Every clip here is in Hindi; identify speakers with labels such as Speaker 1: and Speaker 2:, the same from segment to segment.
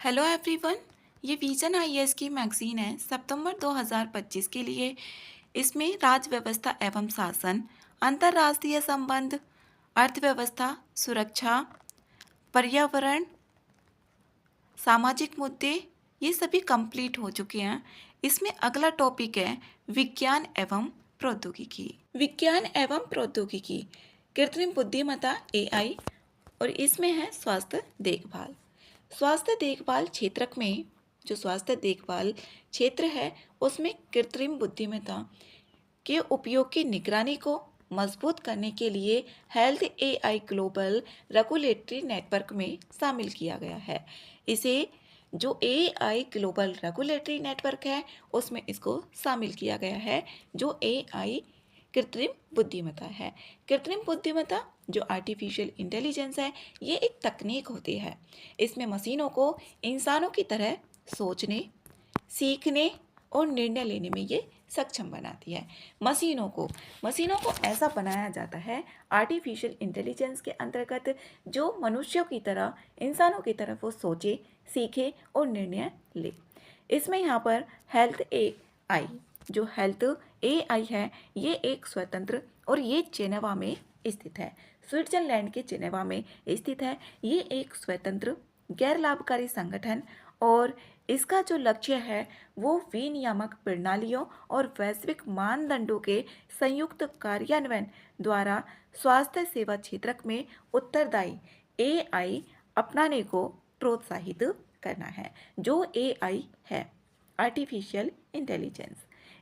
Speaker 1: Hello everyone. ये विजन आईएएस की मैगजीन है सितंबर 2025 के लिए। इसमें राज्य व्यवस्था एवं शासन, अंतर्राष्ट्रीय संबंध, अर्थव्यवस्था, सुरक्षा, पर्यावरण, सामाजिक मुद्दे, ये सभी कंप्लीट हो चुके हैं। इसमें अगला टॉपिक है विज्ञान एवं प्रौद्योगिकी। विज्ञान एवं प्रौद्योगिकी, कृत्रिम बुद्धिमत्ता एआई, और इसमें है स्वास्थ्य देखभाल। स्वास्थ्य देखभाल क्षेत्र में, जो स्वास्थ्य देखभाल क्षेत्र है उसमें कृत्रिम बुद्धिमत्ता के उपयोग की निगरानी को मजबूत करने के लिए health AI global regulatory network में शामिल किया गया है। इसे जो एआई ग्लोबल रेगुलेटरी नेटवर्क है उसमें इसको शामिल किया गया है, जो एआई कृत्रिम बुद्धिमत्ता है। कृत्रिम बुद्धिमत्ता जो आर्टिफिशियल इंटेलिजेंस है, ये एक तकनीक होती है। इसमें मशीनों को इंसानों की तरह सोचने, सीखने और निर्णय लेने में ये सक्षम बनाती है। मशीनों को ऐसा बनाया जाता है आर्टिफिशियल इंटेलिजेंस के अंतर्गत, जो मनुष्यों की तरह, इंसानों की तरह वो सोचे, सीखे और निर्णय ले। इसमें यहाँ पर हेल्थ एआई, जो हेल्थ एआई है, ये एक स्वतंत्र, और ये जेनेवा में स्थित है, स्विट्जरलैंड के जेनेवा में स्थित है। ये एक स्वतंत्र गैर लाभकारी संगठन, और इसका जो लक्ष्य है वो विनियामक प्रणालियों और वैश्विक मानदंडों के संयुक्त कार्यान्वयन द्वारा स्वास्थ्य सेवा क्षेत्र में उत्तरदायी एआई अपनाने को प्रोत्साहित करना है। जो एआई है आर्टिफिशियल इंटेलिजेंस,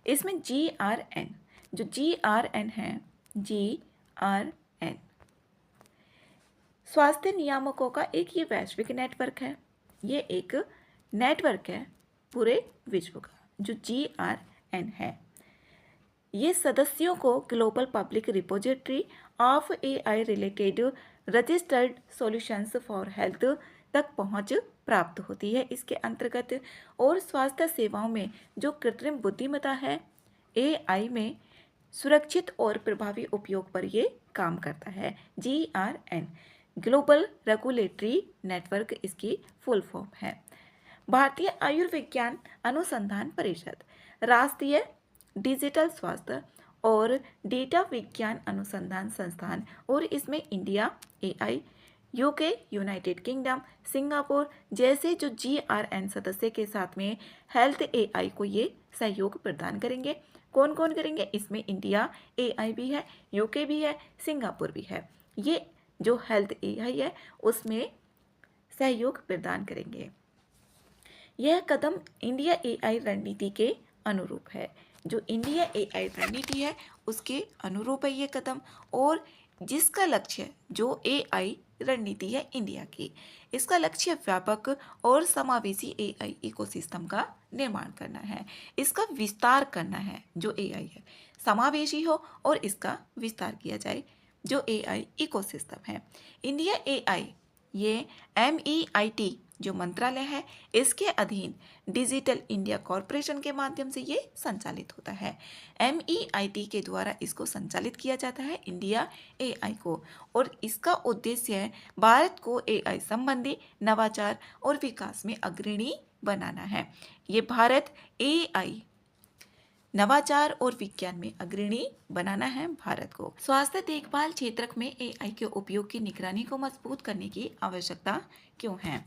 Speaker 1: इसमें जीआरएन, जो जीआरएन है, जीआरएन स्वास्थ्य नियामकों का एक ये वैश्विक नेटवर्क है। ये एक नेटवर्क है पूरे विश्व का, जो जीआरएन है। ये सदस्यों को global public repository of AI related registered solutions for health तक पहुंच प्राप्त होती है इसके अंतर्गत। और स्वास्थ्य सेवाओं में जो कृत्रिम बुद्धिमत्ता है एआई में सुरक्षित और प्रभावी उपयोग पर ये काम करता है। जीआरएन ग्लोबल रेगुलेटरी नेटवर्क इसकी फुल फॉर्म है। भारतीय आयुर्विज्ञान अनुसंधान परिषद, राष्ट्रीय डिजिटल स्वास्थ्य और डेटा विज्ञान अनुसंधान संस्थान, और इसमें India, AI, UK, United kingdom, Singapore जैसे जो जीआरएन सदस्य के साथ में हेल्थ एआई को ये सहयोग प्रदान करेंगे। कौन कौन करेंगे? इसमें इंडिया, एआई भी है, यूके भी है, सिंगापुर भी है। ये जो हेल्थ एआई है उसमें सहयोग प्रदान करेंगे। यह कदम इंडिया एआई रणनीति के अनुरूप है। जो इंडिया एआई रणनीति है उसके अनुरूप है ये कदम, और जिसका लक्ष्य, जो एआई रणनीति है इंडिया की, इसका लक्ष्य व्यापक और समावेशी एआई इकोसिस्टम का निर्माण करना है, इसका विस्तार करना है। जो एआई है समावेशी हो और इसका विस्तार किया जाए, जो एआई इकोसिस्टम है। इंडिया एआई ये MEIT जो मंत्रालय है इसके अधीन डिजिटल इंडिया कॉरपोरेशन के माध्यम से ये संचालित होता है। MEIT के द्वारा इसको संचालित किया जाता है इंडिया एआई को, और इसका उद्देश्य है भारत को एआई संबंधी नवाचार और विकास में अग्रणी बनाना है। ये भारत एआई नवाचार और विज्ञान में अग्रणी बनाना है भारत को। स्वास्थ्य देखभाल क्षेत्र में एआई के उपयोग की निगरानी को मजबूत करने की आवश्यकता क्यों है?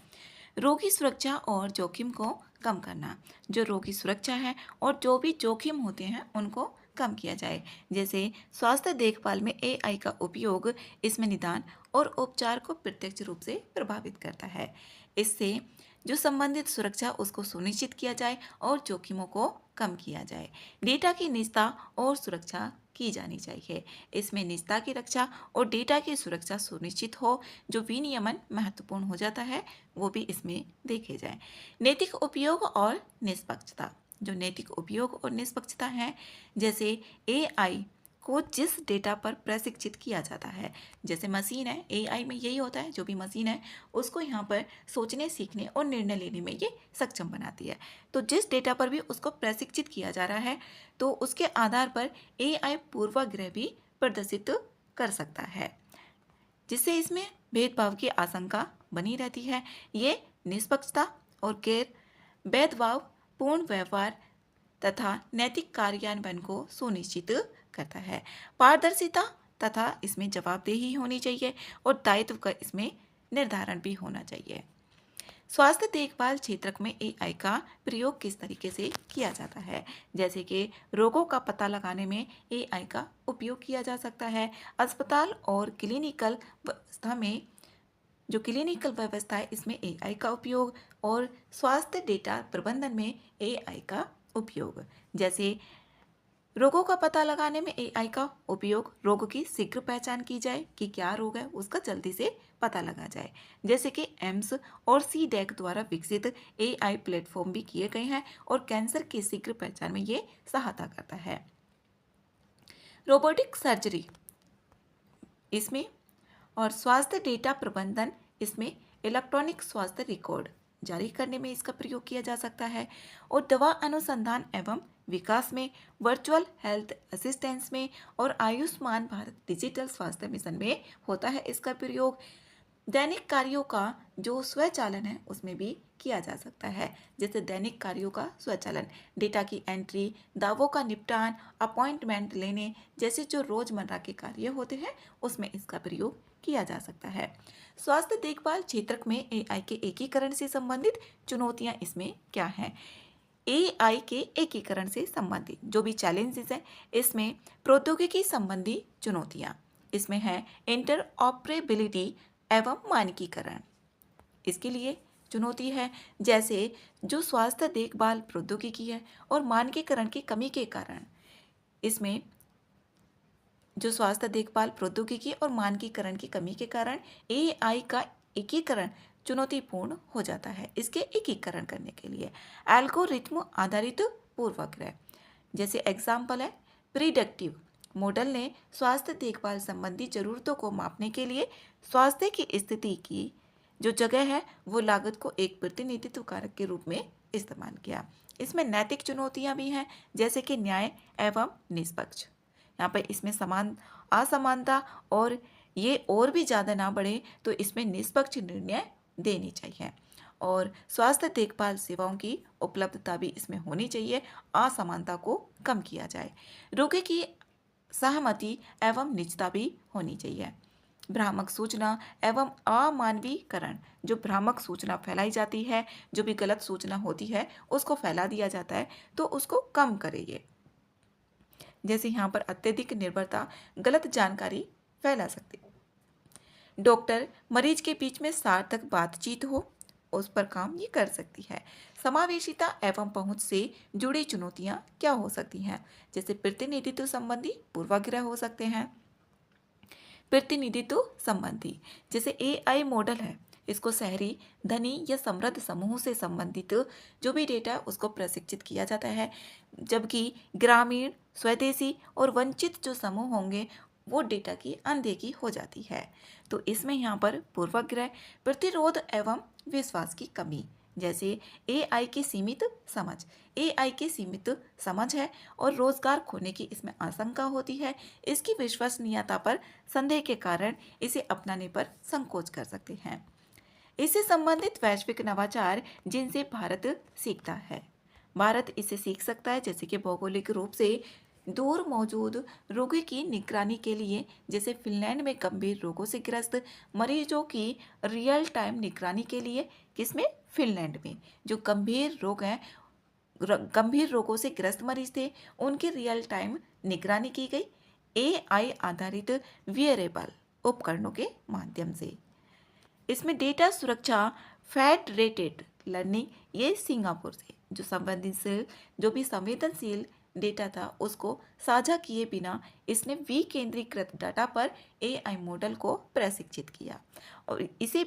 Speaker 1: रोगी सुरक्षा और जोखिम को कम करना। जो रोगी सुरक्षा है और जो भी जोखिम होते हैं उनको कम किया जाए। जैसे स्वास्थ्य देखभाल में एआई का उपयोग इसमें निदान और उपचार को प्रत्यक्ष रूप से प्रभावित करता है। इससे जो संबंधित सुरक्षा उसको सुनिश्चित किया जाए और जोखिमों को कम किया जाए। डेटा की निजता और सुरक्षा की जानी चाहिए। इसमें निजता की रक्षा और डेटा की सुरक्षा सुनिश्चित हो, जो विनियमन महत्वपूर्ण हो जाता है वो भी इसमें देखे जाए। नैतिक उपयोग और निष्पक्षता। जो नैतिक उपयोग और निष्पक्षता है, जैसे एआई को जिस डेटा पर प्रशिक्षित किया जाता है, जैसे मशीन है, एआई में यही होता है, जो भी मशीन है उसको यहाँ पर सोचने, सीखने और निर्णय लेने में ये सक्षम बनाती है। तो जिस डेटा पर भी उसको प्रशिक्षित किया जा रहा है तो उसके आधार पर एआई पूर्वाग्रह भी प्रदर्शित कर सकता है, जिससे इसमें भेदभाव की आशंका बनी रहती है। ये निष्पक्षता और गैर भेदभाव पूर्ण व्यवहार तथा नैतिक कार्यान्वयन को सुनिश्चित करता है। पारदर्शिता तथा इसमें जवाबदेही होनी चाहिए और दायित्व का इसमें निर्धारण भी होना चाहिए। स्वास्थ्य देखभाल क्षेत्र में एआई का प्रयोग किस तरीके से किया जाता है, जैसे कि रोगों का पता लगाने में एआई का उपयोग किया जा सकता है। अस्पताल और क्लिनिकल व्यवस्था में जो क्लिनिकल व्यवस्था है इसमें एआई का उपयोग, और स्वास्थ्य डेटा प्रबंधन में एआई का उपयोग। जैसे रोगों का पता लगाने में एआई का उपयोग, रोग की शीघ्र पहचान की जाए कि क्या रोग है उसका जल्दी से पता लगा जाए। जैसे कि एम्स और सीडेक द्वारा विकसित एआई प्लेटफॉर्म भी किए गए हैं और कैंसर की शीघ्र पहचान में ये सहायता करता है। रोबोटिक सर्जरी इसमें और स्वास्थ्य डेटा प्रबंधन इसमें इलेक्ट्रॉनिक स्वास्थ्य रिकॉर्ड जारी करने में इसका प्रयोग किया जा सकता है, और दवा अनुसंधान एवं विकास में, वर्चुअल हेल्थ असिस्टेंस में और आयुष्मान भारत डिजिटल स्वास्थ्य मिशन में होता है इसका प्रयोग। दैनिक कार्यों का जो स्वचालन है उसमें भी किया जा सकता है, जैसे दैनिक कार्यों का स्वचालन, डेटा की एंट्री, दावों का निपटान, अपॉइंटमेंट लेने जैसे जो रोजमर्रा के कार्य होते हैं उसमें इसका प्रयोग किया जा सकता है। स्वास्थ्य देखभाल क्षेत्र में एआई के एकीकरण से संबंधित चुनौतियां इसमें क्या हैं? एआई के एकीकरण से संबंधित जो भी चैलेंजेस हैं इसमें प्रौद्योगिकी संबंधी चुनौतियां इसमें है इंटरऑपरेबिलिटी एवं मानकीकरण, इसके लिए चुनौती है। जैसे जो स्वास्थ्य देखभाल प्रौद्योगिकी है और मानकीकरण की कमी के कारण इसमें जो स्वास्थ्य देखभाल प्रौद्योगिकी और मानकीकरण की कमी के कारण एआई का एकीकरण चुनौतीपूर्ण हो जाता है। इसके एकीकरण करने के लिए एल्गोरिथम आधारित पूर्वाग्रह जैसे एग्जाम्पल है प्रिडिक्टिव मॉडल ने स्वास्थ्य देखभाल संबंधी जरूरतों को मापने के लिए स्वास्थ्य की स्थिति की जो जगह है वो लागत को एक प्रतिनिधित्व कारक के रूप में इस्तेमाल किया। इसमें नैतिक चुनौतियां भी हैं, जैसे कि न्याय एवं निष्पक्ष, यहाँ पर इसमें समान असमानता और ये और भी ज़्यादा ना बढ़े तो इसमें निष्पक्ष निर्णय देनी चाहिए, और स्वास्थ्य देखभाल सेवाओं की उपलब्धता भी इसमें होनी चाहिए, असमानता को कम किया जाए। रोगी की सहमति एवं निजता भी होनी चाहिए। भ्रामक सूचना एवं अमानवीकरण, जो भ्रामक सूचना फैलाई जाती है, जो भी गलत सूचना होती है उसको फैला दिया जाता है तो उसको कम करेंगे। जैसे यहाँ पर अत्यधिक निर्भरता गलत जानकारी फैला सकती है। डॉक्टर मरीज के बीच में सार्थक बातचीत हो उस पर काम ये कर सकती है। समावेशिता एवं पहुंच से जुड़ी चुनौतियां क्या हो सकती हैं? जैसे प्रतिनिधित्व संबंधी पूर्वाग्रह हो सकते हैं। प्रतिनिधित्व संबंधी जैसे एआई मॉडल है इसको शहरी धनी या समृद्ध समूह से संबंधित जो भी डेटा है उसको प्रशिक्षित किया जाता है, जबकि ग्रामीण स्वदेशी और वंचित जो समूह होंगे वो डेटा की अनदेखी हो जाती है। तो इसमें यहाँ पर पूर्वाग्रह, प्रतिरोध एवं विश्वास की कमी, जैसे एआई की सीमित समझ है और रोजगार खोने की इसमें आशंका होती है। इसकी विश्वसनीयता पर संदेह के कारण इसे अपनाने पर संकोच कर सकते हैं। इससे संबंधित वैश्विक नवाचार जिनसे भारत सीखता है, भारत इसे सीख सकता है, जैसे कि भौगोलिक रूप से दूर मौजूद रोगी की निगरानी के लिए, जैसे फिनलैंड में गंभीर रोगों से ग्रस्त मरीजों की रियल टाइम निगरानी के लिए, किसमें? फिनलैंड में जो गंभीर रोगों से ग्रस्त मरीज थे उनकी रियल टाइम निगरानी की गई एआई आधारित वियरेबल उपकरणों के माध्यम से। इसमें डेटा सुरक्षा फेडरेटेड लर्निंग, ये सिंगापुर से जो भी संवेदनशील डेटा था उसको साझा किए बिना इसने विकेंद्रीकृत डाटा पर एआई मॉडल को प्रशिक्षित किया, और इसे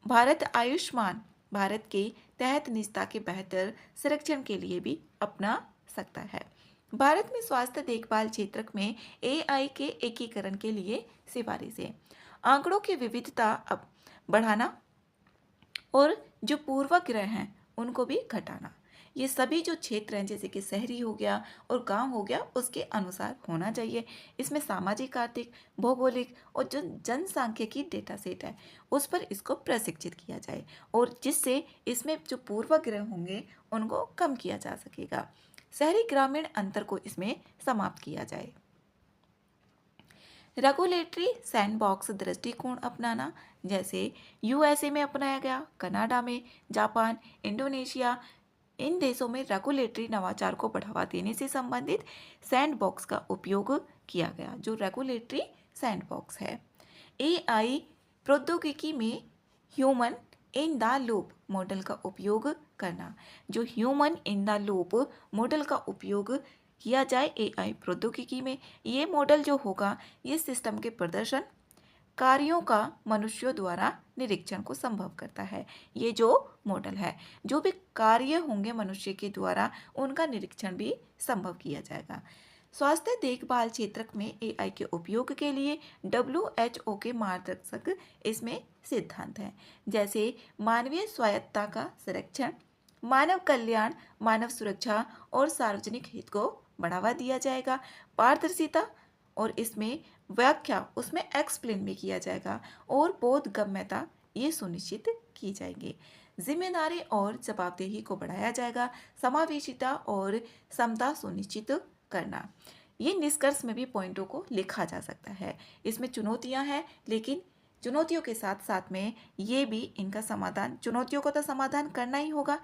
Speaker 1: भारत आयुष्मान भारत के तहत निजता के बेहतर संरक्षण के लिए भी अपना सकता है। भारत में स्वास्थ्य देखभाल क्षेत्र में एआई के एकीकरण के लिए सिफारिश है। आंकड़ों की विविधता अब बढ़ाना और जो पूर्वाग्रह हैं उनको भी घटाना, ये सभी जो क्षेत्र हैं जैसे कि शहरी हो गया और गांव हो गया उसके अनुसार होना चाहिए। इसमें सामाजिक, आर्थिक, भौगोलिक और जो जनसांख्यिकी डेटा सेट है उस पर इसको प्रशिक्षित किया जाए और जिससे इसमें जो पूर्वाग्रह होंगे उनको कम किया जा सकेगा। शहरी ग्रामीण अंतर को इसमें समाप्त किया जाए। रेगुलेटरी सैंडबॉक्स दृष्टिकोण अपनाना, जैसे यूएसए में अपनाया गया, कनाडा में, जापान, इंडोनेशिया, इन देशों में रेगुलेटरी नवाचार को बढ़ावा देने से संबंधित सैंडबॉक्स का उपयोग किया गया। जो रेगुलेटरी सैंडबॉक्स है, एआई प्रौद्योगिकी में human in the loop model का उपयोग करना। जो human in the loop model का उपयोग किया जाए एआई प्रौद्योगिकी में, ये मॉडल जो होगा ये सिस्टम के प्रदर्शन कार्यों का मनुष्यों द्वारा निरीक्षण को संभव करता है। ये जो मॉडल है, जो भी कार्य होंगे मनुष्य के द्वारा उनका निरीक्षण भी संभव किया जाएगा। स्वास्थ्य देखभाल क्षेत्र में एआई के उपयोग के लिए WHO के मार्गदर्शक इसमें सिद्धांत हैं, जैसे मानवीय स्वायत्तता का संरक्षण, मानव कल्याण, मानव सुरक्षा और सार्वजनिक हित को बढ़ावा दिया जाएगा। पारदर्शिता और इसमें व्याख्या उसमें एक्सप्लेन भी किया जाएगा और बोधगम्यता ये सुनिश्चित की जाएगी। जिम्मेदारी और जवाबदेही को बढ़ाया जाएगा। समावेशिता और समता सुनिश्चित करना। ये निष्कर्ष में भी पॉइंटों को लिखा जा सकता है। इसमें चुनौतियां हैं, लेकिन चुनौतियों के साथ साथ में ये भी इनका समाधान, चुनौतियों को तो समाधान करना ही होगा।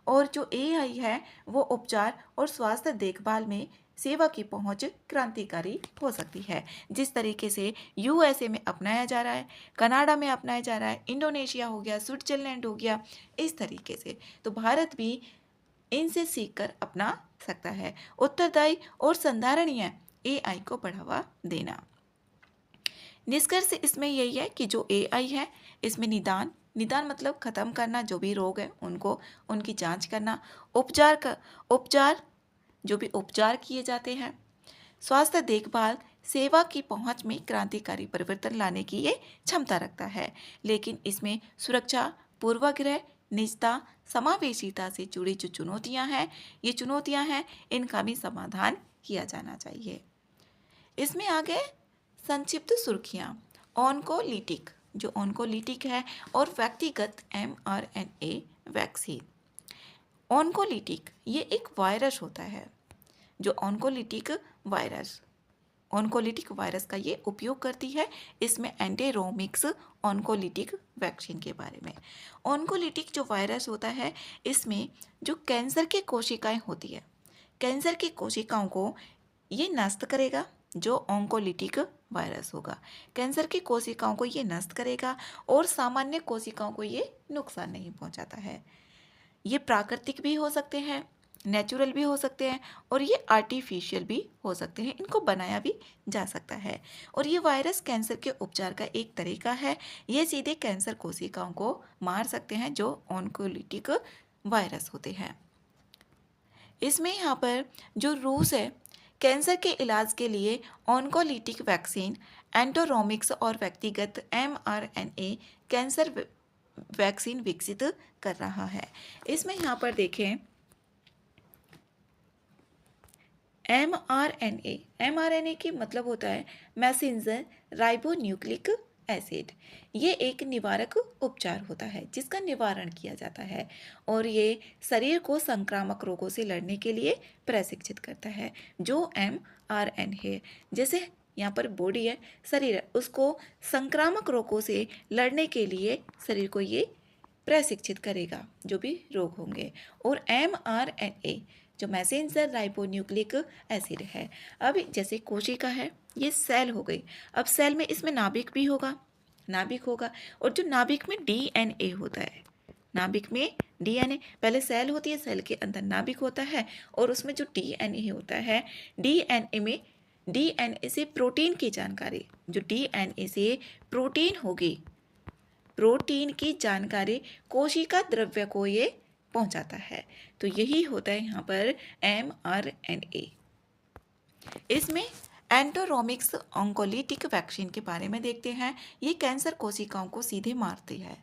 Speaker 1: और जो एआई है वो उपचार और स्वास्थ्य देखभाल में सेवा की पहुंच क्रांतिकारी हो सकती है। जिस तरीके से यूएसए में अपनाया जा रहा है, कनाडा में अपनाया जा रहा है, इंडोनेशिया हो गया, स्विट्जरलैंड हो गया, इस तरीके से तो भारत भी इनसे सीखकर अपना सकता है। उत्तरदायी और संधारणीय एआई को बढ़ावा देना। निष्कर्ष इसमें यही है कि जो एआई है इसमें निदान मतलब खत्म करना, जो भी रोग है उनको उनकी जांच करना, उपचार जो भी उपचार किए जाते हैं, स्वास्थ्य देखभाल सेवा की पहुंच में क्रांतिकारी परिवर्तन लाने की ये क्षमता रखता है। लेकिन इसमें सुरक्षा, पूर्वाग्रह, निजता, समावेशिता से जुड़ी जो चुनौतियां हैं, ये चुनौतियां हैं, इनका भी समाधान किया जाना चाहिए। इसमें आगे संक्षिप्त सुर्खियां। ऑन्कोलिटिक, जो ऑन्कोलिटिक है, और व्यक्तिगत mRNA वैक्सीन। ऑन्कोलिटिक ये एक वायरस होता है। जो ऑन्कोलिटिक वायरस का ये उपयोग करती है। इसमें एंटेरोमिक्स ऑन्कोलिटिक वैक्सीन के बारे में। ऑन्कोलिटिक जो वायरस होता है इसमें जो कैंसर की कोशिकाएं होती है, कैंसर की कोशिकाओं को ये नष्ट करेगा। जो ऑन्कोलिटिक वायरस होगा कैंसर की कोशिकाओं को ये नष्ट करेगा और सामान्य कोशिकाओं को ये नुकसान नहीं पहुंचाता है। ये प्राकृतिक भी हो सकते हैं, नेचुरल भी हो सकते हैं और ये आर्टिफिशियल भी हो सकते हैं। इनको बनाया भी जा सकता है। और ये वायरस कैंसर के उपचार का एक तरीका है। ये सीधे कैंसर कोशिकाओं को मार सकते हैं जो ऑन्कोलिटिक वायरस होते हैं। इसमें यहाँ पर जो रूस है, कैंसर के इलाज के लिए ऑन्कोलिटिक वैक्सीन, एंटोरोमिक्स और व्यक्तिगत mRNA कैंसर वैक्सीन विकसित कर रहा है। इसमें यहाँ पर देखें mRNA की मतलब होता है मैसेंजर राइबोन्यूक्लिक एसिड। ये एक निवारक उपचार होता है जिसका निवारण किया जाता है और ये शरीर को संक्रामक रोगों से लड़ने के लिए प्रशिक्षित करता है। जो mRNA है, जैसे यहाँ पर बॉडी है, शरीर है, उसको संक्रामक रोगों से लड़ने के लिए शरीर को ये प्रशिक्षित करेगा जो भी रोग होंगे। और mRNA जो मैसेंजर राइबोन्यूक्लिक एसिड है, अब जैसे कोशिका है ये सेल हो गई, अब सेल में इसमें नाभिक होगा और जो नाभिक में डीएनए होता है, नाभिक में डीएनए, पहले सेल होती है, सेल के अंदर नाभिक होता है और उसमें जो डीएनए होता है, डीएनए में डीएनए से प्रोटीन की जानकारी, जो डीएनए से प्रोटीन होगी, प्रोटीन की जानकारी कोशिका द्रव्य को ये पहुंचाता है। तो यही होता है यहाँ पर mRNA। इसमें एंटोरोमिक्स ऑन्कोलिटिक वैक्सीन के बारे में देखते हैं। ये कैंसर कोशिकाओं को सीधे मारती है,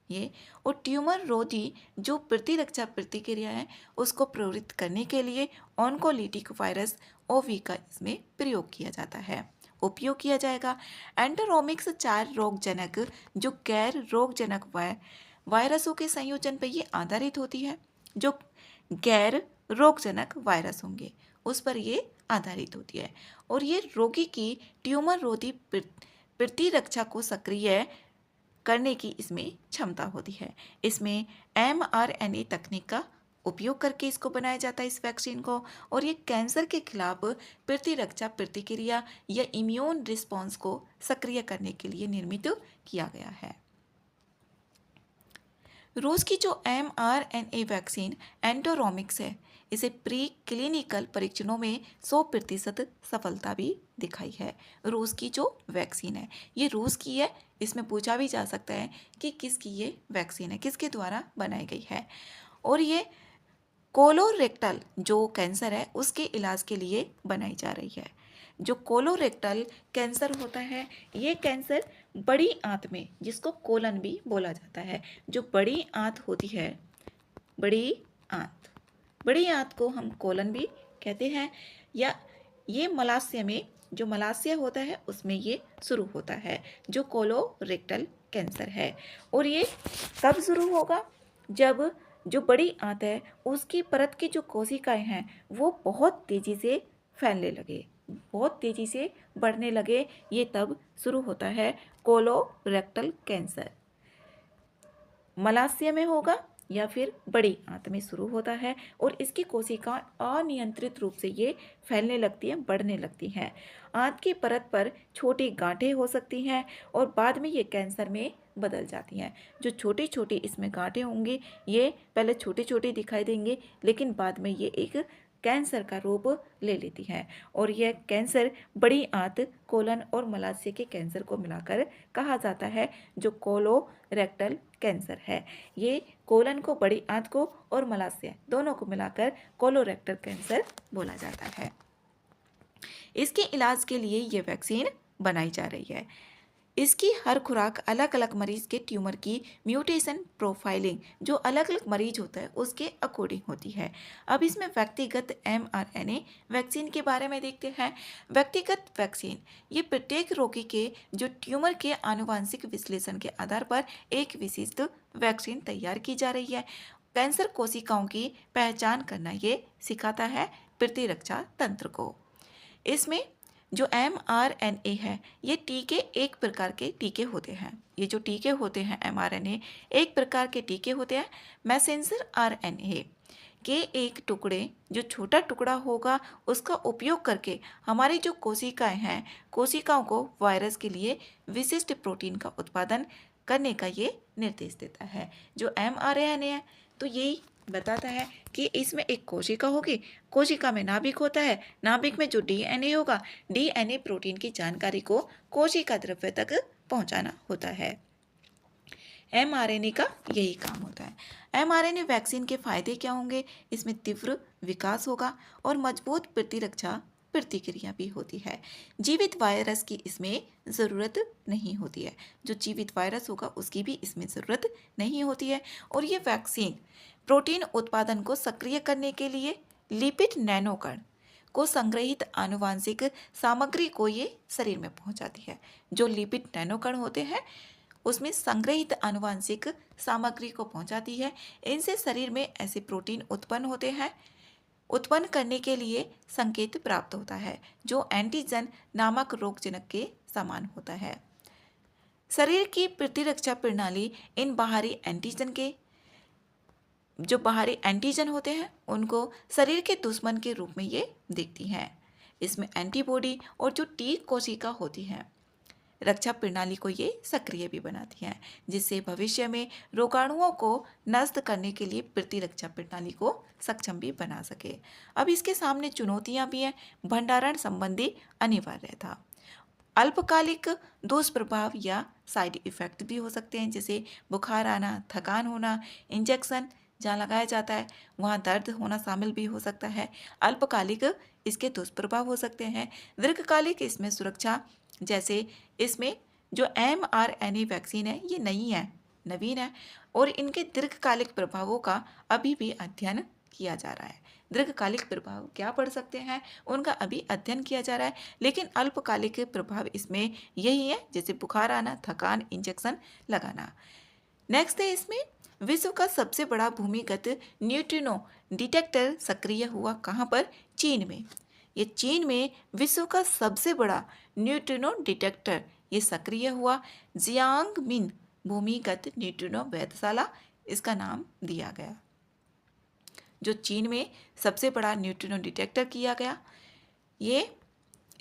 Speaker 1: ये, और ट्यूमर रोधी जो प्रतिरक्षा प्रतिक्रिया है उसको प्रवृत्त करने के लिए ऑन्कोलिटिक वायरस ओवी का इसमें प्रयोग किया जाता है, उपयोग किया जाएगा। एंटेरोमिक्स 4 रोगजनक जो गैर रोगजनक वायरसों के संयोजन पर ये आधारित होती है। जो गैर रोगजनक वायरस होंगे उस पर ये आधारित होती है, और ये रोगी की ट्यूमर रोधी प्रतिरक्षा को सक्रिय करने की इसमें क्षमता होती है। इसमें mRNA तकनीक का उपयोग करके इसको बनाया जाता है, इस वैक्सीन को, और ये कैंसर के खिलाफ प्रतिरक्षा प्रतिक्रिया या इम्यून रिस्पॉन्स को सक्रिय करने के लिए निर्मित किया गया है। रूस की जो mRNA वैक्सीन एंटोरोमिक्स है, इसे प्री क्लिनिकल परीक्षणों में 100% सफलता भी दिखाई है। रूस की जो वैक्सीन है ये रूस की है, इसमें पूछा भी जा सकता है कि किसकी ये वैक्सीन है, किसके द्वारा बनाई गई है। और ये कोलोरेक्टल जो कैंसर है उसके इलाज के लिए बनाई जा रही है। जो कोलोरेक्टल कैंसर होता है ये कैंसर बड़ी आंत में, जिसको कोलन भी बोला जाता है, जो बड़ी आंत होती है, बड़ी आंत को हम कोलन भी कहते हैं, या ये मलाशय में, जो मलाशय होता है उसमें ये शुरू होता है जो कोलोरेक्टल कैंसर है। और ये कब शुरू होगा? जब जो बड़ी आंत है उसकी परत की जो कोशिकाएं हैं वो बहुत तेजी से फैलने लगे, बहुत तेजी से बढ़ने लगे, ये तब शुरू होता है कोलोरेक्टल कैंसर। मलाशय में होगा या फिर बड़ी आंत में शुरू होता है, और इसकी कोशिका अनियंत्रित रूप से ये फैलने लगती हैं, बढ़ने लगती हैं। आंत की परत पर छोटी गांठें हो सकती हैं और बाद में ये कैंसर में बदल जाती हैं। जो छोटी छोटी इसमें गांठें होंगी ये पहले छोटी छोटी दिखाई देंगे, लेकिन बाद में ये एक कैंसर का रूप ले लेती है, और यह कैंसर बड़ी आंत, कोलन और मलाशय के कैंसर को मिलाकर कहा जाता है जो कोलोरेक्टल कैंसर है। ये कोलन को, बड़ी आंत को और मलाशय दोनों को मिलाकर कोलोरेक्टल कैंसर बोला जाता है। इसके इलाज के लिए ये वैक्सीन बनाई जा रही है। इसकी हर खुराक अलग अलग मरीज के ट्यूमर की म्यूटेशन प्रोफाइलिंग, जो अलग अलग मरीज होता है उसके अकॉर्डिंग होती है। अब इसमें व्यक्तिगत mRNA वैक्सीन के बारे में देखते हैं। व्यक्तिगत वैक्सीन ये प्रत्येक रोगी के जो ट्यूमर के आनुवांशिक विश्लेषण के आधार पर एक विशिष्ट वैक्सीन तैयार की जा रही है। कैंसर कोशिकाओं की पहचान करना ये सिखाता है प्रतिरक्षा तंत्र को। इसमें जो mRNA है ये टीके, एक प्रकार के टीके होते हैं। ये जो टीके होते हैं mRNA एक प्रकार के टीके होते हैं। मैसेंजर RNA के एक टुकड़े, जो छोटा टुकड़ा होगा उसका उपयोग करके हमारी जो कोशिकाएं हैं, कोशिकाओं को वायरस के लिए विशिष्ट प्रोटीन का उत्पादन करने का ये निर्देश देता है। जो mRNA है तो यही बताता है कि इसमें एक कोशिका होगी, कोशिका में नाभिक होता है, नाभिक में जो DNA होगा, DNA प्रोटीन की जानकारी को कोशिका द्रव्य तक पहुंचाना होता है। mRNA का यही काम होता है। mRNA वैक्सीन के फायदे क्या होंगे? इसमें तीव्र विकास होगा और मजबूत प्रतिरक्षा प्रतिक्रिया भी होती है। जीवित वायरस की इसमें ज़रूरत नहीं होती है, जो जीवित वायरस होगा उसकी भी इसमें ज़रूरत नहीं होती है। और ये वैक्सीन प्रोटीन उत्पादन को सक्रिय करने के लिए लिपिड नैनोकण को संग्रहित आनुवांशिक सामग्री को ये शरीर में पहुंचाती है। जो लिपिड नैनोकण होते हैं उसमें संग्रहित आनुवांशिक सामग्री को पहुंचाती है। इनसे शरीर में ऐसे प्रोटीन उत्पन्न होते हैं, उत्पन्न करने के लिए संकेत प्राप्त होता है जो एंटीजन नामक रोगजनक के समान होता है। शरीर की प्रतिरक्षा प्रणाली इन बाहरी एंटीजन होते हैं उनको शरीर के दुश्मन के रूप में ये देखती हैं। इसमें एंटीबॉडी और जो टी कोशिका होती हैं रक्षा प्रणाली को ये सक्रिय भी बनाती हैं, जिससे भविष्य में रोगाणुओं को नष्ट करने के लिए प्रतिरक्षा प्रणाली को सक्षम भी बना सके। अब इसके सामने चुनौतियां भी हैं। भंडारण संबंधी अनिवार्यता, अल्पकालिक दुष्प्रभाव या साइड इफेक्ट भी हो सकते हैं, जैसे बुखार आना, थकान होना, इंजेक्शन जहाँ लगाया जाता है वहाँ दर्द होना शामिल भी हो सकता है। अल्पकालिक इसके दुष्प्रभाव हो सकते हैं। दीर्घकालिक इसमें सुरक्षा, जैसे इसमें जो mRNA वैक्सीन है ये नवीन है और इनके दीर्घकालिक प्रभावों का अभी भी अध्ययन किया जा रहा है। दीर्घकालिक प्रभाव क्या पड़ सकते हैं, उनका अभी अध्ययन किया जा रहा है, लेकिन अल्पकालिक प्रभाव इसमें यही है, जैसे बुखार आना, थकान, इंजेक्शन लगाना। नेक्स्ट है इसमें विश्व का सबसे बड़ा भूमिगत न्यूट्रिनो डिटेक्टर सक्रिय हुआ कहाँ पर, चीन में। ये चीन में विश्व का सबसे बड़ा न्यूट्रिनो डिटेक्टर ये सक्रिय हुआ जियांगमिन भूमिगत न्यूट्रिनो वेधशाला, इसका नाम दिया गया। जो चीन में सबसे बड़ा न्यूट्रिनो डिटेक्टर किया गया, ये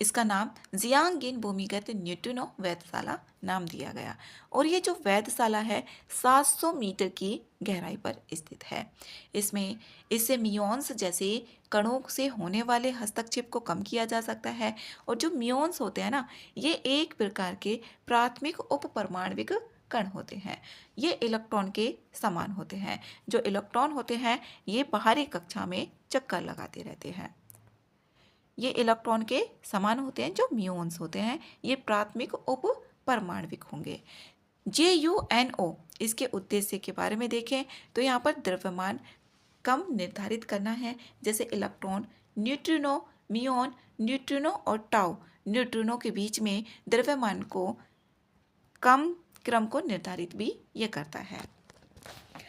Speaker 1: इसका नाम जियांगिन भूमिगत न्यूट्रिनो वेधशाला नाम दिया गया। और ये जो वेधशाला है 700 मीटर की गहराई पर स्थित है। इससे मियोन्स जैसे कणों से होने वाले हस्तक्षेप को कम किया जा सकता है। और जो मियोन्स होते हैं ना, ये एक प्रकार के प्राथमिक उपपरमाणविक कण होते हैं। ये इलेक्ट्रॉन के समान होते हैं। जो इलेक्ट्रॉन होते हैं ये बाहरी कक्षा में चक्कर लगाते रहते हैं। ये इलेक्ट्रॉन के समान होते हैं। जो म्यून्स होते हैं ये प्राथमिक उप परमाणविक होंगे। JUNO इसके उद्देश्य के बारे में देखें तो यहाँ पर द्रव्यमान कम निर्धारित करना है, जैसे इलेक्ट्रॉन, न्यूट्रिनो, म्यून, न्यूट्रिनो और टाउ न्यूट्रिनो के बीच में द्रव्यमान को कम क्रम को निर्धारित भी ये करता है।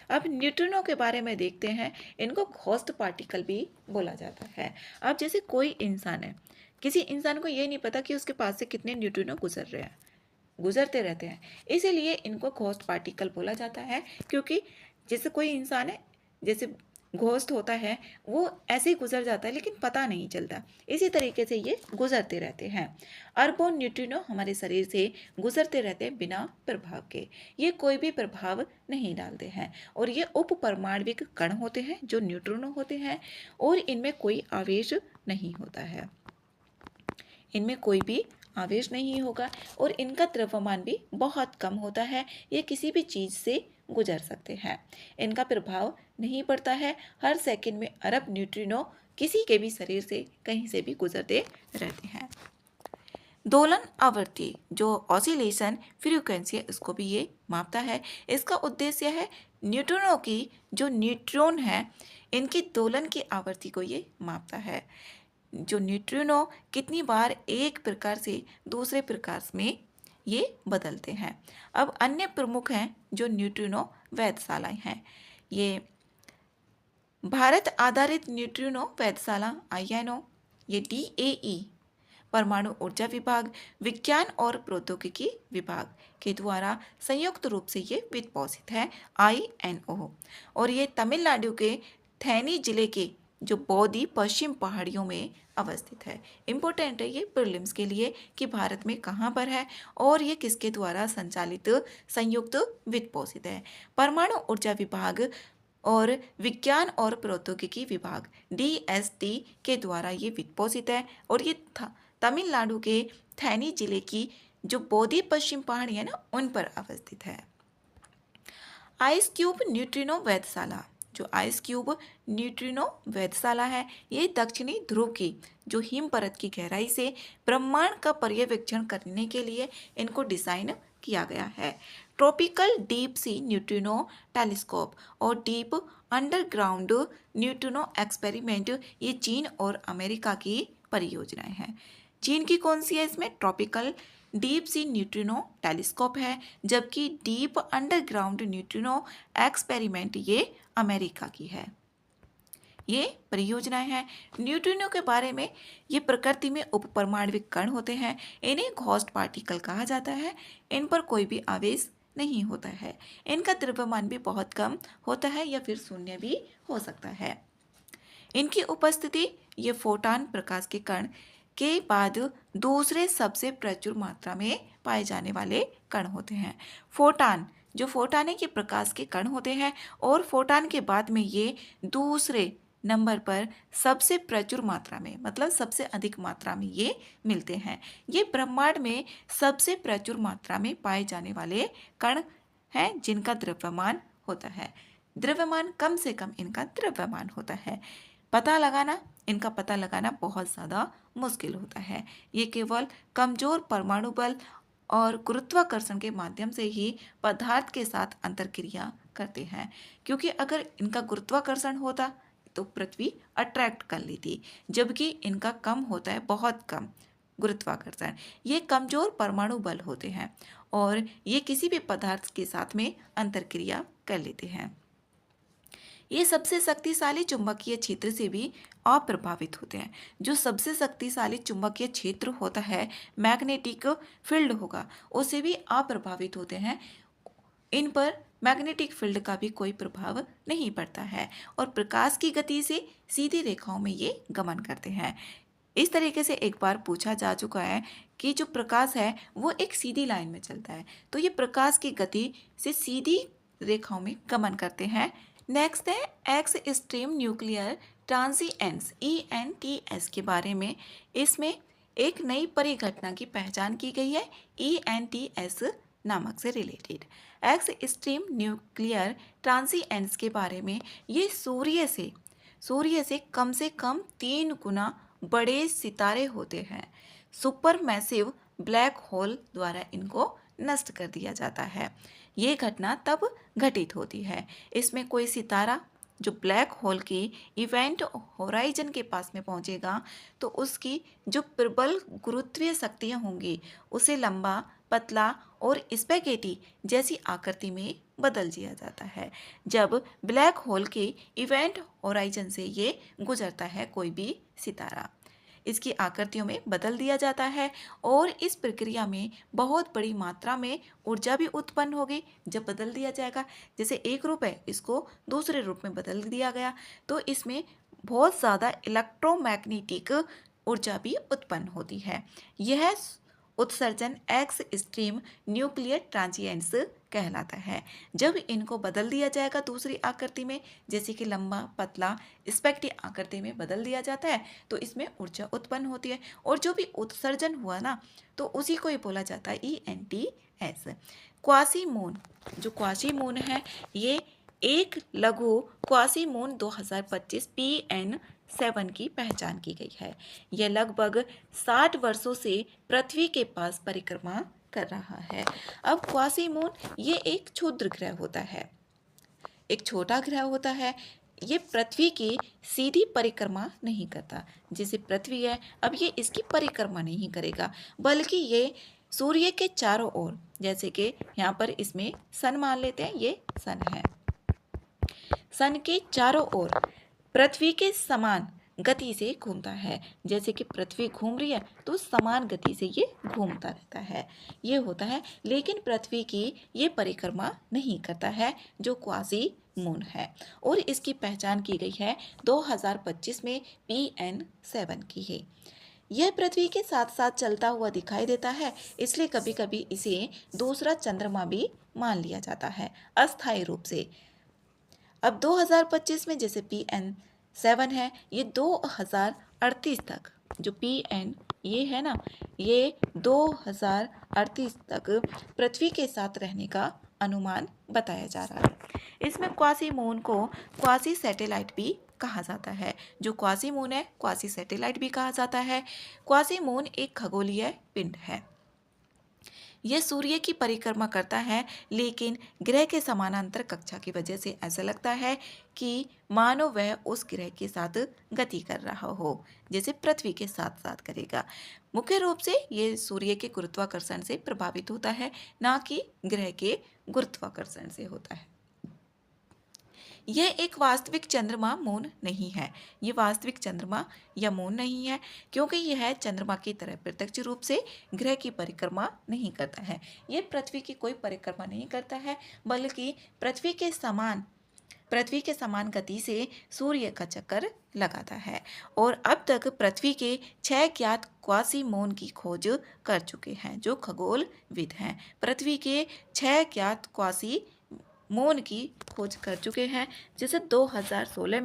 Speaker 1: अब न्यूट्रिनो के बारे में देखते हैं। इनको घोस्ट पार्टिकल भी बोला जाता है। अब जैसे कोई इंसान है, किसी इंसान को ये नहीं पता कि उसके पास से कितने न्यूट्रिनो गुजरते रहते हैं, इसीलिए इनको घोस्ट पार्टिकल बोला जाता है। क्योंकि जैसे कोई इंसान है, जैसे घोस्ट होता है, वो ऐसे ही गुजर जाता है लेकिन पता नहीं चलता। इसी तरीके से ये गुजरते रहते हैं। अरबों न्यूट्रिनो हमारे शरीर से गुजरते रहते हैं बिना प्रभाव के। ये कोई भी प्रभाव नहीं डालते हैं और ये उप परमाणविक कण होते हैं जो न्यूट्रिनो होते हैं और इनमें कोई आवेश नहीं होता है। इनमें कोई भी आवेश नहीं होगा और इनका द्रव्यमान भी बहुत कम होता है। ये किसी भी चीज़ से गुजर सकते हैं। इनका प्रभाव नहीं पड़ता है। हर सेकंड में अरब न्यूट्रिनो किसी के भी शरीर से कहीं से भी गुजरते रहते हैं। दोलन आवृत्ति जो ऑसिलेशन फ्रीक्वेंसी है उसको भी ये मापता है। इसका उद्देश्य है न्यूट्रिनो की जो न्यूट्रॉन है इनकी दोलन की आवृत्ति को ये मापता है। जो न्यूट्रिनो कितनी बार एक प्रकार से दूसरे प्रकार में ये बदलते हैं। अब अन्य प्रमुख हैं जो न्यूट्रिनो वेधशालाएं हैं। ये भारत आधारित न्यूट्रिनो वेधशाला INO, ये DAE परमाणु ऊर्जा विभाग, विज्ञान और प्रौद्योगिकी विभाग के द्वारा संयुक्त रूप से ये वित्तपोषित है INO। और ये तमिलनाडु के थैनी जिले के जो बौद्धी पश्चिम पहाड़ियों में अवस्थित है। इम्पोर्टेंट है ये प्रीलिम्स के लिए कि भारत में कहाँ पर है और ये किसके द्वारा संचालित संयुक्त वित्तपोषित है। परमाणु ऊर्जा विभाग और विज्ञान और प्रौद्योगिकी विभाग DST के द्वारा ये वित्तपोषित है और ये तमिलनाडु के थैनी जिले की जो बौद्धी पश्चिम पहाड़ी है ना उन पर अवस्थित है। आइस क्यूब न्यूट्रिनो वेधशाला जो आइस क्यूब न्यूट्रिनो वेधशाला है ये दक्षिणी ध्रुव की जो हिम परत की गहराई से ब्रह्मांड का पर्यवेक्षण करने के लिए इनको डिज़ाइन किया गया है। Tropical deep sea neutrino telescope और डीप अंडरग्राउंड न्यूट्रिनो एक्सपेरिमेंट ये चीन और अमेरिका की परियोजनाएं हैं। चीन की कौन सी है, इसमें tropical deep sea neutrino telescope है, जबकि डीप अंडरग्राउंड न्यूट्रिनो एक्सपेरिमेंट ये अमेरिका की है। ये परियोजनाएं हैं। न्यूट्रिनो के बारे में, ये प्रकृति में उपपरमाणविक कण होते हैं। इन्हें घोस्ट पार्टिकल कहा जाता है। इन पर कोई भी आवेश नहीं होता है। इनका द्रव्यमान भी बहुत कम होता है या फिर शून्य भी हो सकता है। इनकी उपस्थिति ये फोटॉन प्रकाश के कण के बाद दूसरे सबसे प्रचुर मात्रा में पाए जाने वाले कण होते हैं। फोटॉन जो फोटॉन है ये प्रकाश के कण होते हैं और फोटॉन के बाद में ये दूसरे नंबर पर सबसे प्रचुर मात्रा में, मतलब सबसे अधिक मात्रा में ये मिलते हैं। ये ब्रह्मांड में सबसे प्रचुर मात्रा में पाए जाने वाले कण हैं जिनका द्रव्यमान होता है। द्रव्यमान कम से कम इनका द्रव्यमान होता है। इनका पता लगाना बहुत ज़्यादा मुश्किल होता है। ये केवल कमज़ोर परमाणु बल और गुरुत्वाकर्षण के माध्यम से ही पदार्थ के साथ अंतरक्रिया करते हैं, क्योंकि अगर इनका गुरुत्वाकर्षण होता तो पृथ्वी अट्रैक्ट कर लेती, जबकि इनका कम होता है, बहुत कम गुरुत्वाकर्षण। ये कमजोर परमाणु बल होते हैं और ये किसी भी पदार्थ के साथ में अंतरक्रिया कर लेते हैं। ये सबसे शक्तिशाली चुंबकीय क्षेत्र से भी अप्रभावित होते हैं। जो सबसे शक्तिशाली चुंबकीय क्षेत्र होता है, मैग्नेटिक फील्ड होगा, उससे भी अप्रभावित होते हैं। इन पर मैग्नेटिक फील्ड का भी कोई प्रभाव नहीं पड़ता है और प्रकाश की गति से सीधी रेखाओं में ये गमन करते हैं। इस तरीके से एक बार पूछा जा चुका है कि जो प्रकाश है वो एक सीधी लाइन में चलता है, तो ये प्रकाश की गति से सीधी रेखाओं में गमन करते हैं। नेक्स्ट है एक्स एक्सट्रीम न्यूक्लियर ट्रांजिएंस ENTS के बारे में। इसमें एक नई परिघटना की पहचान की गई है ENTS नामक से रिलेटेड। एक्स एक्सट्रीम न्यूक्लियर ट्रांजिएंस के बारे में, ये सूर्य से कम 3 गुना बड़े सितारे होते हैं। सुपर मैसिव ब्लैक होल द्वारा इनको नष्ट कर दिया जाता है। ये घटना तब घटित होती है, इसमें कोई सितारा जो ब्लैक होल की इवेंट होराइजन के पास में पहुंचेगा तो उसकी जो प्रबल गुरुत्वीय शक्तियाँ होंगी उसे लंबा, पतला और स्पैगेटी जैसी आकृति में बदल दिया जाता है। जब ब्लैक होल के इवेंट होराइजन से ये गुजरता है कोई भी सितारा, इसकी आकृतियों में बदल दिया जाता है और इस प्रक्रिया में बहुत बड़ी मात्रा में ऊर्जा भी उत्पन्न होगी। जब बदल दिया जाएगा, जैसे एक रूप है इसको दूसरे रूप में बदल दिया गया, तो इसमें बहुत ज़्यादा इलेक्ट्रोमैग्नेटिक ऊर्जा भी उत्पन्न होती है। यह उत्सर्जन एक्स एक्सट्रीम न्यूक्लियर ट्रांजिएंस कहलाता है। जब इनको बदल दिया जाएगा दूसरी आकृति में, जैसे कि लंबा, पतला, स्पेक्टी आकृति में बदल दिया जाता है, तो इसमें ऊर्जा उत्पन्न होती है और जो भी उत्सर्जन हुआ ना, तो उसी को ही बोला जाता है ENTS। क्वासीमून, जो क्वासीमून है, ये एक लघु क्वासीमून 2025 PN7 की पहचान की गई है। यह लगभग 60 वर्षों से पृथ्वी के पास परिक्रमा कर रहा है। अब क्वासीमून ये एक क्षुद्र ग्रह होता है, एक छोटा ग्रह होता है। ये पृथ्वी की सीधी परिक्रमा नहीं करता। जैसे पृथ्वी है, अब ये इसकी परिक्रमा नहीं करेगा, बल्कि ये सूर्य के चारों ओर, जैसे कि यहाँ पर इसमें सन मान लेते हैं, ये सन है, सन के चारों ओर पृथ्वी के समान गति से घूमता है। जैसे कि पृथ्वी घूम रही है तो समान गति से ये घूमता रहता है, ये होता है। लेकिन पृथ्वी की ये परिक्रमा नहीं करता है, जो क्वासीमून है, और इसकी पहचान की गई है 2025 में PN7 की है। यह पृथ्वी के साथ साथ चलता हुआ दिखाई देता है, इसलिए कभी कभी इसे दूसरा चंद्रमा भी मान लिया जाता है अस्थायी रूप से। अब 2025 में जैसे PN7 है, ये 2038 तक, जो PN ये है ना, ये 2038 तक पृथ्वी के साथ रहने का अनुमान बताया जा रहा है। इसमें क्वासीमून को क्वासी सैटेलाइट भी कहा जाता है। जो क्वासीमून है, क्वासी सैटेलाइट भी कहा जाता है। क्वासीमून एक खगोलीय पिंड है। यह सूर्य की परिक्रमा करता है, लेकिन ग्रह के समानांतर कक्षा की वजह से ऐसा लगता है कि मानो वह उस ग्रह के साथ गति कर रहा हो, जैसे पृथ्वी के साथ साथ करेगा। मुख्य रूप से ये सूर्य के गुरुत्वाकर्षण से प्रभावित होता है, ना कि ग्रह के गुरुत्वाकर्षण से होता है। यह एक वास्तविक चंद्रमा मून नहीं है। ये वास्तविक चंद्रमा या मून नहीं है, क्योंकि यह चंद्रमा की तरह प्रत्यक्ष रूप से ग्रह की परिक्रमा नहीं करता है। ये पृथ्वी की कोई परिक्रमा नहीं करता है, बल्कि पृथ्वी के समान गति से सूर्य का चक्कर लगाता है। और अब तक पृथ्वी के 6 ज्ञात क्वासीमून की खोज कर चुके हैं, जो खगोलविद हैं। पृथ्वी के 6 ज्ञात क्वासीमून की खोज कर चुके हैं, जिसे 2016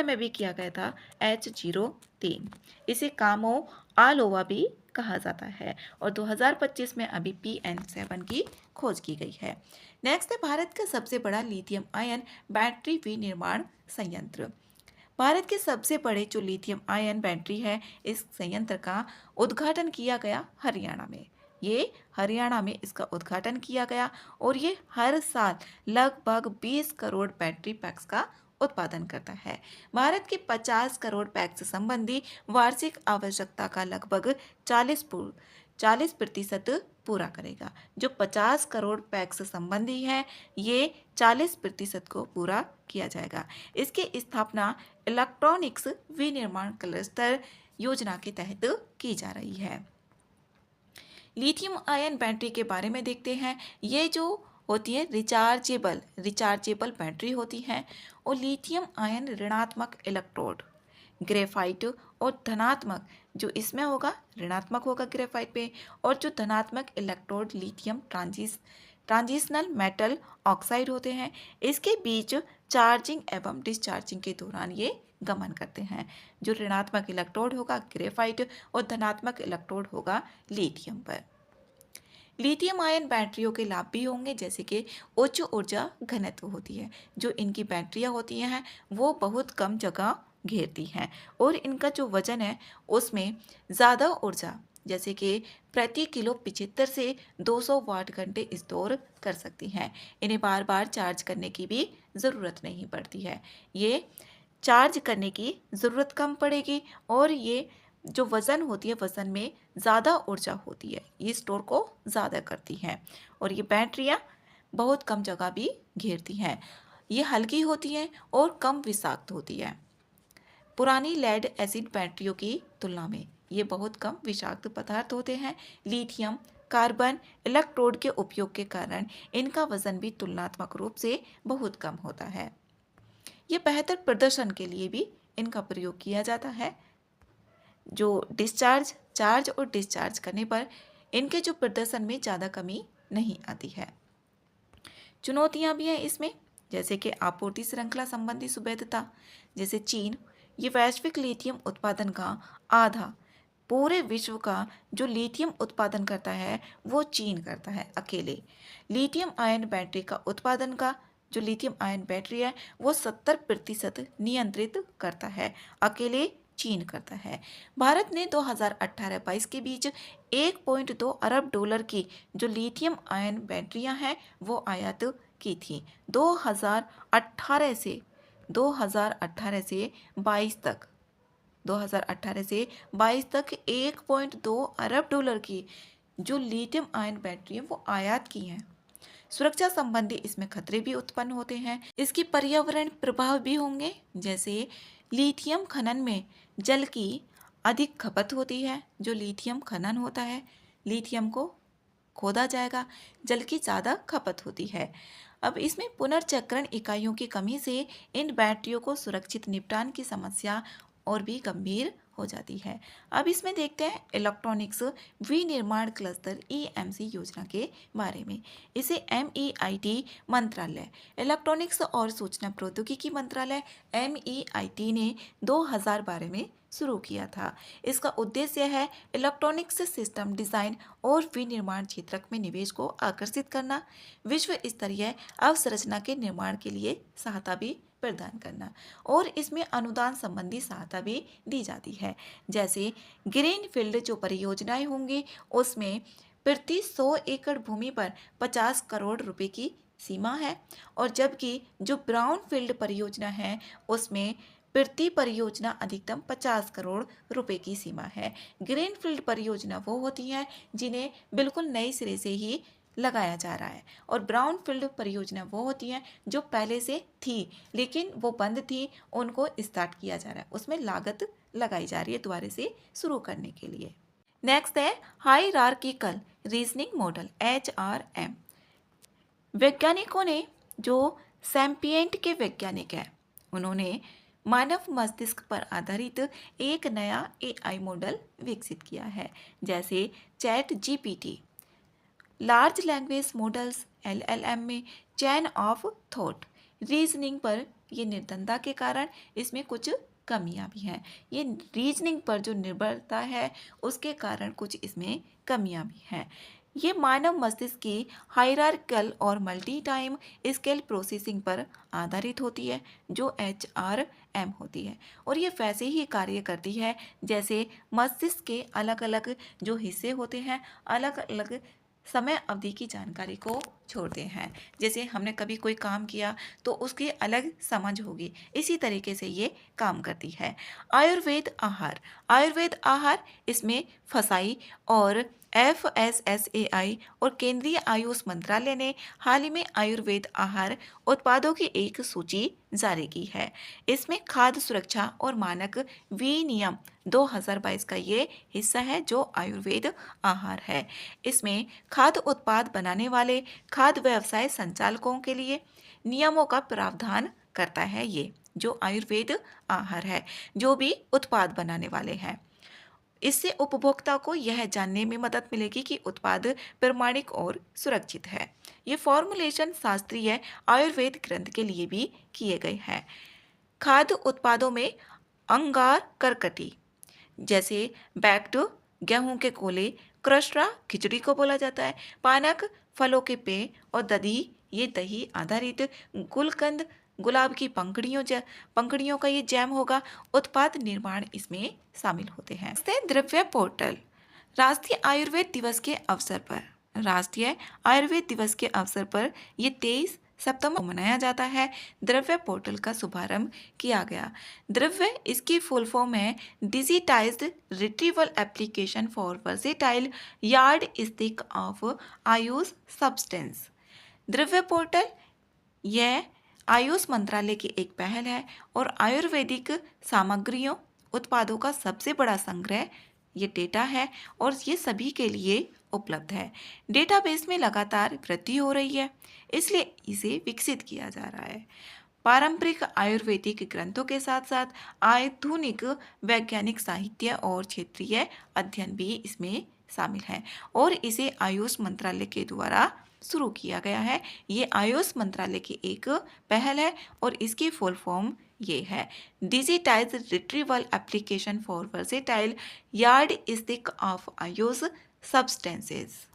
Speaker 1: में भी किया गया था H03। इसे कामो आलोवा भी कहा जाता है और 2025 में अभी PN7 की खोज की गई है। नेक्स्ट है भारत का सबसे बड़ा लिथियम आयन बैटरी विनिर्माण संयंत्र। भारत के सबसे बड़े जो लिथियम आयन बैटरी है, इस संयंत्र का उद्घाटन किया गया हरियाणा में। ये हरियाणा में इसका उद्घाटन किया गया और ये हर साल लगभग 20 करोड़ बैटरी पैक्स का उत्पादन करता है। भारत के 50 करोड़ पैक्स संबंधी वार्षिक आवश्यकता का लगभग 40% पूरा करेगा। जो 50 करोड़ पैक्स संबंधी है, ये 40% को पूरा किया जाएगा। इसकी स्थापना इलेक्ट्रॉनिक्स विनिर्माण क्लस्टर योजना के तहत की जा रही है। लिथियम आयन बैटरी के बारे में देखते हैं। ये जो होती है रिचार्जेबल बैटरी होती है और लिथियम आयन ऋणात्मक इलेक्ट्रोड ग्रेफाइट और धनात्मक जो इसमें होगा ऋणात्मक होगा ग्रेफाइट पे, और जो धनात्मक electrode lithium transitional metal oxide होते हैं, इसके बीच चार्जिंग एवं डिस्चार्जिंग के दौरान ये गमन करते हैं। जो ऋणात्मक इलेक्ट्रोड होगा ग्रेफाइट और धनात्मक इलेक्ट्रोड होगा लिथियम पर। लिथियम आयन बैटरियों के लाभ भी होंगे, जैसे कि उच्च ऊर्जा घनत्व होती है। जो इनकी बैटरियां होती हैं वो बहुत कम जगह घेरती हैं और इनका जो वजन है उसमें ज़्यादा ऊर्जा, जैसे कि प्रति किलो 75 से 200 वाट घंटे स्टोर कर सकती हैं। इन्हें बार बार चार्ज करने की भी ज़रूरत नहीं पड़ती है। ये चार्ज करने की ज़रूरत कम पड़ेगी और ये जो वज़न होती है वज़न में ज़्यादा ऊर्जा होती है, ये स्टोर को ज़्यादा करती हैं और ये बैटरियाँ बहुत कम जगह भी घेरती हैं। ये हल्की होती हैं और कम विषाक्त होती है। पुरानी लेड एसिड बैटरियों की तुलना में ये बहुत कम विषाक्त पदार्थ होते हैं। लिथियम कार्बन इलेक्ट्रोड के उपयोग के कारण इनका वजन भी तुलनात्मक रूप से बहुत कम होता है। ये बेहतर प्रदर्शन के लिए भी इनका प्रयोग किया जाता है। जो चार्ज और डिस्चार्ज करने पर इनके जो प्रदर्शन में ज़्यादा कमी नहीं आती है। चुनौतियाँ भी हैं इसमें, जैसे कि आपूर्ति श्रृंखला संबंधी सुभेद्यता। जैसे चीन, ये वैश्विक लिथियम उत्पादन का आधा, पूरे विश्व का जो लिथियम उत्पादन करता है वो चीन करता है अकेले। लिथियम आयन बैटरी का उत्पादन का जो लिथियम आयन बैटरी है वो 70% नियंत्रित करता है, अकेले चीन करता है। भारत ने 2018-22 के बीच 1.2 अरब डॉलर की जो लिथियम आयन बैटरियां हैं वो आयात की थी। 2018 से 22 तक 1.2 अरब डॉलर की जो लिथियम आयन बैटरी है वो आयात की हैं। सुरक्षा संबंधी इसमें खतरे भी उत्पन्न होते हैं। इसकी पर्यावरण प्रभाव भी होंगे, जैसे लिथियम खनन में जल की अधिक खपत होती है। जो लिथियम खनन होता है, लिथियम को खोदा जाएगा, जल की ज़्यादा खपत होती है। अब इसमें पुनर्चक्रण इकाइयों की कमी से इन बैटरियों को सुरक्षित निपटान की समस्या और भी गंभीर हो जाती है। अब इसमें देखते हैं इलेक्ट्रॉनिक्स विनिर्माण क्लस्टर EMC योजना के बारे में। इसे MEIT मंत्रालय, इलेक्ट्रॉनिक्स और सूचना प्रौद्योगिकी मंत्रालय MEIT ने 2012 में शुरू किया था। इसका उद्देश्य है इलेक्ट्रॉनिक्स सिस्टम डिज़ाइन और विनिर्माण क्षेत्र में निवेश को आकर्षित करना, विश्व स्तरीय अवसंरचना के निर्माण के लिए सहायता भी प्रदान करना और इसमें अनुदान संबंधी सहायता भी दी जाती है। जैसे ग्रीन फील्ड जो परियोजनाएं होंगी उसमें प्रति 100 एकड़ भूमि पर 50 करोड़ रुपए की सीमा है, और जबकि जो ब्राउन फील्ड परियोजना है उसमें प्रति परियोजना अधिकतम 50 करोड़ रुपए की सीमा है। ग्रीन फील्ड परियोजना वो होती हैं जिन्हें बिल्कुल नए सिरे से ही लगाया जा रहा है, और ब्राउन फील्ड परियोजना वो होती हैं जो पहले से थी लेकिन वो बंद थी, उनको स्टार्ट किया जा रहा है, उसमें लागत लगाई जा रही है दोबारा से शुरू करने के लिए। नेक्स्ट है हायरार्किकल रीजनिंग मॉडल HRM। वैज्ञानिकों ने जो सैम्पिएंट के वैज्ञानिक हैं उन्होंने मानव मस्तिष्क पर आधारित एक नया AI मॉडल विकसित किया है, जैसे ChatGPT। Large language models LLM में चैन ऑफ थॉट रीजनिंग पर ये निर्धनता के कारण इसमें कुछ कमियां भी हैं। ये रीजनिंग पर जो निर्भरता है उसके कारण कुछ इसमें कमियां भी हैं। ये मानव मस्तिष्क की हायरार्किकल और मल्टी टाइम स्केल प्रोसेसिंग पर आधारित होती है, जो HRM होती है, और ये वैसे ही कार्य करती है जैसे मस्तिष्क के अलग अलग जो हिस्से होते हैं अलग अलग समय अवधि की जानकारी को छोड़ते हैं। जैसे हमने कभी कोई काम किया तो उसकी अलग समझ होगी, इसी तरीके से ये काम करती है। आयुर्वेद आहार इसमें फसाई और FSSAI और केंद्रीय आयुष मंत्रालय ने हाल ही में आयुर्वेद आहार उत्पादों की एक सूची जारी की है। इसमें खाद्य सुरक्षा और मानक विनियम 2022 का ये हिस्सा है जो आयुर्वेद आहार है। इसमें खाद्य उत्पाद बनाने वाले खाद्य व्यवसाय संचालकों के लिए नियमों का प्रावधान करता है। ये जो आयुर्वेद आहार है, जो भी उत्पाद बनाने वाले हैं, इससे उपभोक्ता को यह जानने में मदद मिलेगी कि उत्पाद प्रमाणिक और सुरक्षित है। ये फॉर्मुलेशन शास्त्रीय आयुर्वेद ग्रंथ के लिए भी किए गए हैं। खाद्य उत्पादों में अंगार करकटी जैसे बैक्ड गेहूं के कोले, क्रस्ट्रा खिचड़ी को बोला जाता है, पानक फलों के पेय और दही, ये दही आधारित गुलकंद गुलाब की पंखुड़ियों का ये जैम होगा। उत्पाद निर्माण इसमें शामिल होते हैं। द्रव्य पोर्टल राष्ट्रीय आयुर्वेद दिवस के अवसर पर ये 23 सितंबर को मनाया जाता है। द्रव्य पोर्टल का शुभारंभ किया गया। द्रव्य इसकी फुल फॉर्म है digitised retrieval application for versatile yard stick of Ayush substance. द्रव्य पोर्टल यह आयुष मंत्रालय की एक पहल है और आयुर्वेदिक सामग्रियों उत्पादों का सबसे बड़ा संग्रह ये डेटा है और ये सभी के लिए उपलब्ध है। डेटाबेस में लगातार वृद्धि हो रही है, इसलिए इसे विकसित किया जा रहा है। पारंपरिक आयुर्वेदिक ग्रंथों के साथ साथ आधुनिक वैज्ञानिक साहित्य और क्षेत्रीय अध्ययन भी इसमें शामिल हैं और इसे आयुष मंत्रालय के द्वारा शुरू किया गया है। ये आयुष मंत्रालय की एक पहल है और इसकी फुल फॉर्म ये है digitised retrieval application for versatile yard stick of Ayush substances.